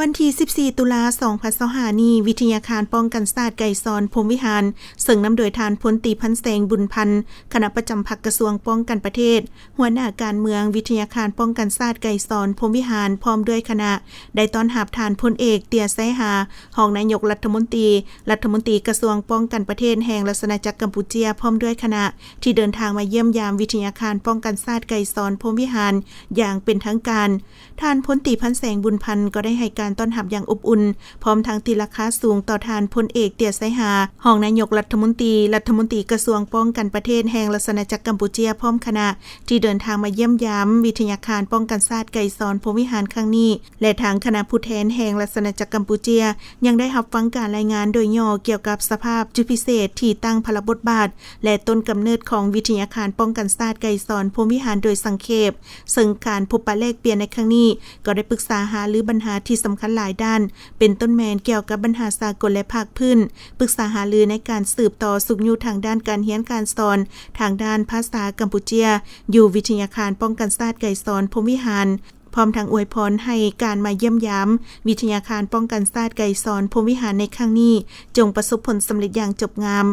วันที่ 14 ตุลา 2025 นี้วิทยาคารป้องกันศาสตร์ไก่ซอนพรหมวิหารซึ่งนำโดยทานพลตรีพันแสงบุญพันธ์คณะประจำพรรคกระทรวงป้องกันประเทศหัวหน้าการเมืองวิทยาคารป้องกันศาสตร์ไก่ซอนพรหมวิหารพร้อมด้วยคณะได้ต้อนรับทานพลเอกเตียไซหารองนายกรัฐมนตรีกระทรวงป้องกันประเทศแห่งราชอาณาจักรกัมพูชาพร้อมด้วยคณะที่เดินทางมาเยี่ยมยามวิทยาคารป้องกันศาสตร์ไก่ซอนพรหมวิหารอย่างเป็นทางการทานพลตรีพันแสงบุญพันธ์ก็ได้ให้การต้อนรับอย่างอบอุ่นพร้อมทั้งตีราคาสูงต่อทานพลเอกเตียไซหารองนายกรัฐมนตรีกระทรวงป้องกันประเทศแห่งราชอาณาจักรกัมพูชาพร้อมคณะที่เดินทางมาเยี่ยมยามวิทยาคารป้องกันศาสตร์ไก่ซอนพรหมวิหารครั้งนี้และทางคณะผู้แทนแห่งราชอาณาจักรกัมพูชายังได้รับฟังการรายงานโดยย่อเกี่ยวกับสภาพจุดพิเศษที่ตั้งพลบทบาทและต้นกำเนิดของวิทยาคารป้องกันศาสตร์ไก่ซอนพรหมวิหารโดยสังเขปซึ่งการพบปะแลกเปลี่ยนในครั้งนี้ก็ได้ปรึกษาหารือปัญหาที่สำคัญหลายด้านเป็นต้นแมนเกี่ยวกับปัญหาสากลและภาคพื้นปรึกษาหารือในการสืบต่อสุขอยู่ทางด้านการเรียนการสอนทางด้านภาษากัมพูชาอยู่วิทยาคารป้องกันศาสตร์ไก่ซอนพรหมวิหารพร้อมทางอวยพรให้การมาเยี่ยมยามวิทยาคารป้องกันศาสตร์ไก่ซอนพรหมวิหารในครั้งนี้จงประสบผลสำเร็จอย่างจบงาม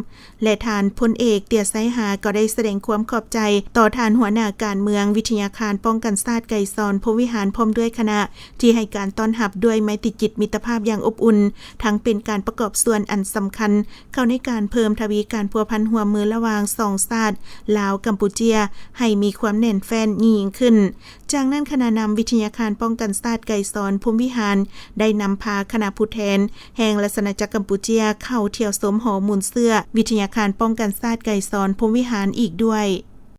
และทานพลเอกเตียไซหาก็ได้แสดงความขอบใจต่อทานหัวหน้าการเมืองวิทยาคารป้องกันศาสตร์ไก่ซอนพรหมวิหารพร้อมด้วยคณะที่ให้การต้อนรับด้วยไมตรีจิตมิตรภาพอย่างอบอุ่นทั้งเป็นการประกอบส่วนอันสำคัญเข้าในการเพิ่มทวีการพัวพันร่วมมือระหว่างสองชาติลาวกัมพูชาให้มีความแน่นแฟ้นยิ่งขึ้นจากนั้นคณะนำวิทยาคารป้องกันศาสตร์ไก่ซอนพรหมวิหารได้นำพาคณะผู้แทนแห่งราชอาณาจักรกัมพูชาเข้าเที่ยวชมหอมูลเสื้อวิทยาคารป้องกันศาสตร์ไก่ซอนพรหมวิหารอีกด้วย